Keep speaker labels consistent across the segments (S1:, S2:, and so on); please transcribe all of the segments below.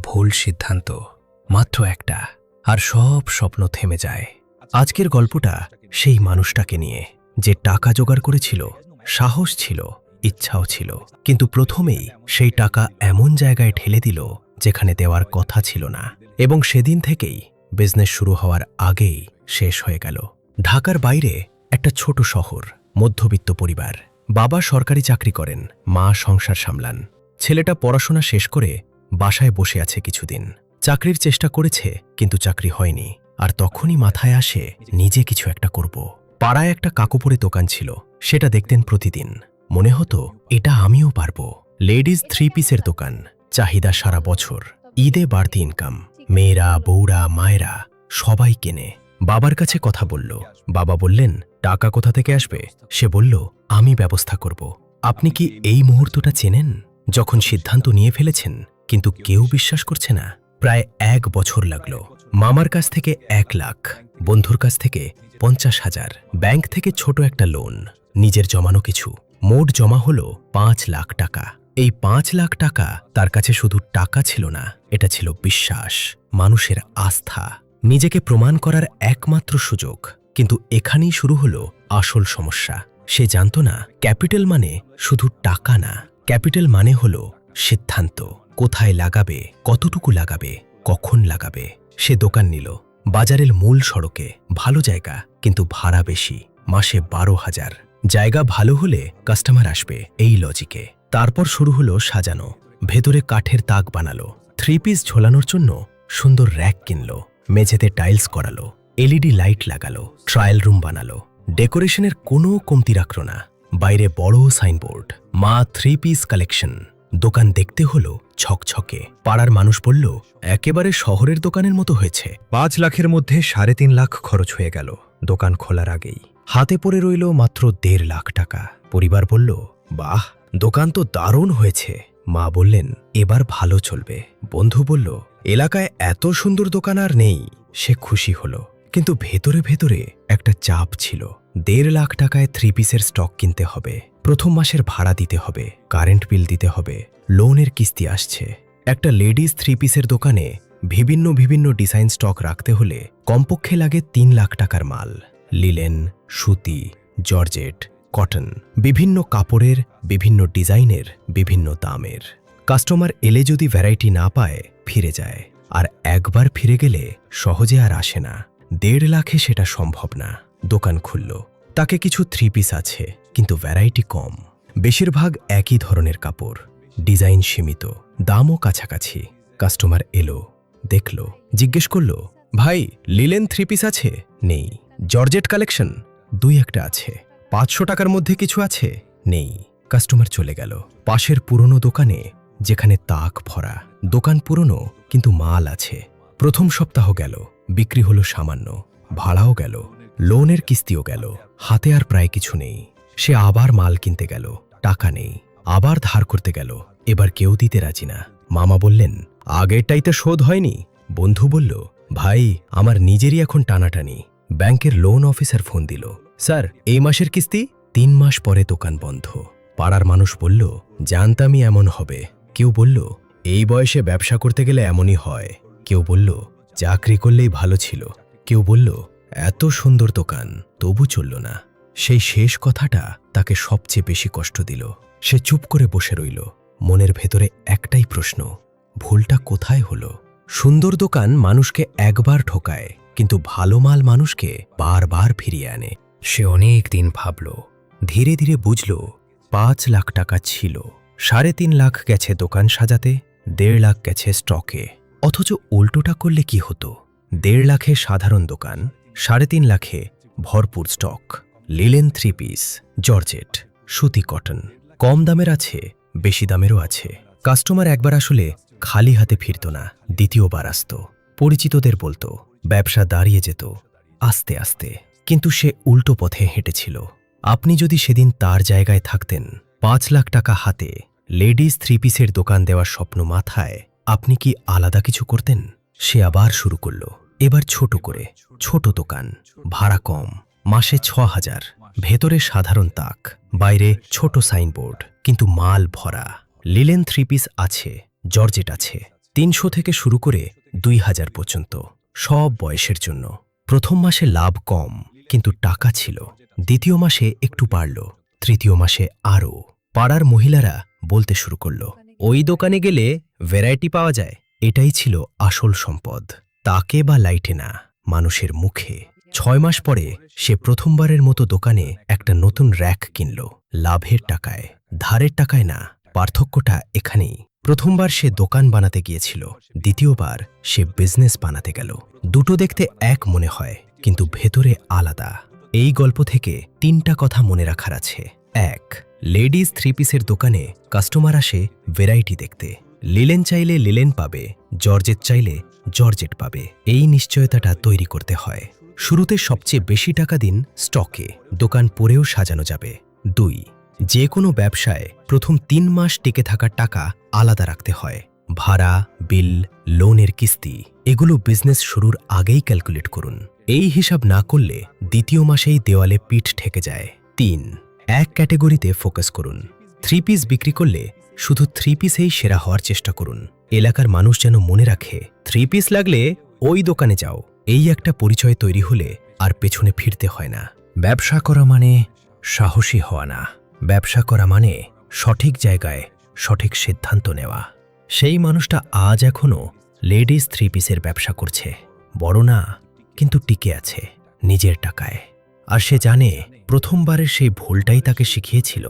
S1: ভুল সিদ্ধান্ত, মাত্র একটা, আর সব স্বপ্ন থেমে যায়। আজকের গল্পটা সেই মানুষটাকে নিয়ে, যে টাকা জোগাড় করেছিল, সাহস ছিল, ইচ্ছাও ছিল, কিন্তু প্রথমেই সেই টাকা এমন জায়গায় ঠেলে দিল যেখানে দেওয়ার কথা ছিল না, এবং সেদিন থেকেই বিজনেস শুরু হওয়ার আগেই শেষ হয়ে গেল। ঢাকার বাইরে একটা ছোট শহর, মধ্যবিত্ত পরিবার। বাবা সরকারি চাকরি করেন, মা সংসার সামলান। ছেলেটা পড়াশোনা শেষ করে বাসায় বসে আছে কিছুদিন। চাকরির চেষ্টা করেছে, কিন্তু চাকরি হয়নি। আর তখনই মাথায় আসে নিজে কিছু একটা করব। পাড়ায় একটা কাকুপড়ে দোকান ছিল, সেটা দেখতেন প্রতিদিন। মনে হতো এটা আমিও পারবো। লেডিজ 3 পিসের দোকান, চাহিদা সারা বছর, ঈদে বাড়তি ইনকাম। মেয়েরা, বউরা, মায়েরা সবাই কেনে। বাবার কাছে কথা বলল। বাবা বললেন, টাকা কোথা থেকে আসবে? সে বলল, আমি ব্যবস্থা করব। আপনি কি এই মুহূর্তটা চেনেন, যখন সিদ্ধান্ত নিয়ে ফেলেছেন কিন্তু কেউ বিশ্বাস করছে না? প্রায় 1 বছর লাগলো। মামার কাছ থেকে 1 লাখ, বন্ধুর কাছ থেকে 50,000, ব্যাংক থেকে ছোট একটা লোন, নিজের জমানো কিছু। মোট জমা হলো 5 লাখ টাকা। এই 5 লাখ টাকা তার কাছে শুধু টাকা ছিল না, এটা ছিল বিশ্বাস, মানুষের আস্থা, নিজেকে প্রমাণ করার একমাত্র সুযোগ। কিন্তু এখানেই শুরু হলো আসল সমস্যা। সে জানত না ক্যাপিটাল মানে শুধু টাকা না, ক্যাপিটাল মানে হলো সিদ্ধান্ত। কোথায় লাগাবে, কতটুকু লাগাবে, কখন লাগাবে। সে দোকান নিল বাজারের মূল সড়কে, ভালো জায়গা, কিন্তু ভাড়া বেশি, মাসে 12,000। জায়গা ভালো হলে কাস্টমার আসবে, এই লজিকে। তারপর শুরু হলো সাজানো। ভেতরে কাঠের তাক বানালো, 3 পিস ঝোলানোর জন্য সুন্দর র‍্যাক কিনলো, মেঝেতে টাইলস করালো, এলইডি লাইট লাগালো, ট্রায়াল রুম বানালো। ডেকোরেশনের কোনো কমতি রাখল না। বাইরে বড় সাইনবোর্ড, মা 3 পিস কালেকশন। দোকান দেখতে হলো ছকছকে। পাড়ার মানুষ বলল, একেবারে শহরের দোকানের মতো হয়েছে।
S2: 5 লাখের মধ্যে 3.5 লাখ খরচ হয়ে গেল দোকান খোলার আগেই।
S1: হাতে পড়ে রইল মাত্র 1.5 লাখ টাকা। পরিবার বলল, বাহ, দোকান তো দারুণ হয়েছে। মা বললেন, এবার ভালো চলবে। বন্ধু বলল, এলাকায় এত সুন্দর দোকান আর নেই। সে খুশি হলো, কিন্তু ভেতরে ভেতরে একটা চাপ ছিল। 1.5 লাখ টাকায় 3 পিসের স্টক কিনতে হবে, প্রথম মাসের ভাড়া দিতে হবে, কারেন্ট বিল দিতে হবে, লোনের কিস্তি আসছে। একটা লেডিজ 3 পিসের দোকানে বিভিন্ন বিভিন্ন ডিজাইন স্টক রাখতে হলে কমপক্ষে লাগে 3 লাখ টাকার মাল। লিলেন, সুতি, জর্জেট, কটন, বিভিন্ন কাপড়ের, বিভিন্ন ডিজাইনের, বিভিন্ন দামের। কাস্টমার এলে যদি ভ্যারাইটি না পায়, ফিরে যায়। আর একবার ফিরে গেলে সহজে আর আসে না। 1.5 লাখে সেটা সম্ভব না। দোকান খুলল। তাকে কিছু 3 পিস আছে, কিন্তু ভ্যারাইটি কম। বেশিরভাগ একই ধরনের কাপড়, ডিজাইন সীমিত, দামও কাছাকাছি। কাস্টমার এলো, দেখল, জিজ্ঞেস করল, ভাই, লিলেন 3 পিস আছে? নেই। Georgette collection? 2-1টা আছে। 500 টাকার মধ্যে কিছু আছে? নেই। কাস্টমার চলে গেল পাশের পুরনো দোকানে, যেখানে তাক ভরা। দোকান পুরনো, কিন্তু মাল আছে। প্রথম সপ্তাহ গেল, বিক্রি হলো সামান্য, ভাড়াও গেল, লোনের কিস্তিও গেল, হাতে আর প্রায় কিছু নেই। সে আবার মাল কিনতে গেল, টাকা নেই। আবার ধার করতে গেল, এবার কেউ দিতে রাজি না। মামা বললেন, আগেরটাইতে শোধ হয়নি। বন্ধু বলল, ভাই, আমার নিজেরই এখন টানাটানি। ব্যাংকের লোন অফিসার ফোন দিল, স্যার, এই মাসের কিস্তি। 3 মাস পরে দোকান বন্ধ। পাড়ার মানুষ বলল, জানতামই এমন হবে। কেউ বলল, এই বয়সে ব্যবসা করতে গেলে এমনই হয়। কেউ বলল, চাকরি করলেই ভালো ছিল। কেউ বলল, এত সুন্দর দোকান, তবু চলল না। সেই শেষ কথাটা তাকে সবচেয়ে বেশি কষ্ট দিল। সে চুপ করে বসে রইল, মনের ভেতরে একটাই প্রশ্ন, ভুলটা কোথায় হলো? সুন্দর দোকান মানুষকে একবার ঠকায়, কিন্তু ভালো মাল মানুষকে বারবার ফিরিয়ে আনে। সে অনেক দিন ভাবল, ধীরে ধীরে বুঝল, 5 লাখ টাকা ছিল, 3.5 লাখ গেছে দোকান সাজাতে, 1.5 লাখ গেছে স্টকে। অথচ উল্টোটা করলে কি হতো? 1.5 লাখে সাধারণ দোকান, 3.5 লাখে ভরপুর স্টক। লিলেন 3 পিস, জর্জেট, সুতি, কটন। কম দামের আছে, বেশি দামেরও আছে। কাস্টমার একবার আসলে খালি হাতে ফিরত না, দ্বিতীয়বার আসত। পরিচিতদের বলতো, ব্যবসা দাঁড়িয়ে যেত আস্তে আস্তে। কিন্তু সে উল্টো পথে হেঁটেছিল। আপনি যদি সেদিন তার জায়গায় থাকতেন, 5 লাখ টাকা হাতে, লেডিজ 3 পিসের দোকান দেওয়ার স্বপ্ন মাথায়, আপনি কি আলাদা কিছু করতেন? সে আবার শুরু করল, এবার ছোট করে। ছোট দোকান, ভাড়া কম, মাসে 6,000, ভেতরে সাধারণ তাক, বাইরে ছোট সাইনবোর্ড, কিন্তু মাল ভরা। লিলেন 3 পিস আছে, জর্জেট আছে, 300 থেকে শুরু করে 2000 পর্যন্ত, সব বয়সের জন্য। প্রথম মাসে লাভ কম, কিন্তু টাকা ছিল। দ্বিতীয় মাসে একটু বাড়ল, তৃতীয় মাসে আরও। পাড়ার মহিলারা বলতে শুরু করল, ওই দোকানে গেলে ভ্যারাইটি পাওয়া যায়। এটাই ছিল আসল সম্পদ, তাকে বা লাইটে না, মানুষের মুখে। 6 মাস পরে সে প্রথমবারের মতো দোকানে একটা নতুন র‍্যাক কিনল, লাভের টাকায়, ধারের টাকায় না। পার্থক্যটা এখানেই। প্রথমবার সে দোকান বানাতে গিয়েছিল, দ্বিতীয়বার সে বিজনেস বানাতে গেল। দুটো দেখতে এক মনে হয়, কিন্তু ভেতরে আলাদা। এই গল্প থেকে 3টা কথা মনে রাখার আছে। 1, লেডিজ 3 পিসের দোকানে কাস্টমার আসে ভ্যারাইটি দেখতে। লিলেন চাইলে লিলেন পাবে, জর্জেট চাইলে জর্জেট পাবে। এই নিশ্চয়তাটা তৈরি করতে হয়। শুরুতে সবচেয়ে বেশি টাকা দিন স্টকে, দোকান পরেও সাজানো যাবে। 2, যে কোনো ব্যবসায় প্রথম 3 মাস টিকে থাকার টাকা আলাদা রাখতে হয়। ভাড়া, বিল, লোনের কিস্তি, এগুলো বিজনেস শুরুর আগেই ক্যালকুলেট করুন। এই হিসাব না করলে দ্বিতীয় মাসেই দেওয়ালে পিঠ ঠেকে যায়। 3, এক ক্যাটেগরিতে ফোকাস করুন। 3 পিস বিক্রি করলে শুধু 3 পিসেই সেরা হওয়ার চেষ্টা করুন। এলাকার মানুষ যেন মনে রাখে, 3 পিস লাগলে ওই দোকানে যাও। এই একটা পরিচয় তৈরি হলে আর পেছনে ফিরতে হয় না। ব্যবসা করা মানে সাহসী হওয়া না, ব্যবসা করা মানে সঠিক জায়গায় সঠিক সিদ্ধান্ত নেওয়া। সেই মানুষটা আজ এখনও লেডিস 3 পিসের ব্যবসা করছে, বড় না, কিন্তু টিকে আছে নিজের টাকায়। আর সে জানে প্রথমবারের সেই ভুলটাই তাকে শিখিয়েছিল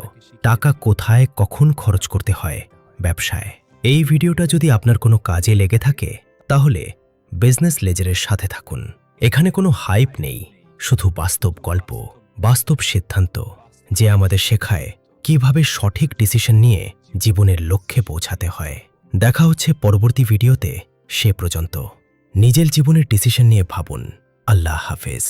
S1: টাকা কোথায় কখন খরচ করতে হয় ব্যবসায়। এই ভিডিওটা যদি আপনার কোনো কাজে লেগে থাকে, তাহলে বিজনেস লেজারের সাথে থাকুন। এখানে কোনো হাইপ নেই, শুধু বাস্তব গল্প, বাস্তব সিদ্ধান্ত, যে আমাদের শেখায় কিভাবে সঠিক ডিসিশন নিয়ে জীবনের লক্ষ্যে পৌঁছাতে হয়। দেখা হচ্ছে পরবর্তী ভিডিওতে। সে পর্যন্ত নিজের জীবনের ডিসিশন নিয়ে ভাবুন। আল্লাহ হাফেজ।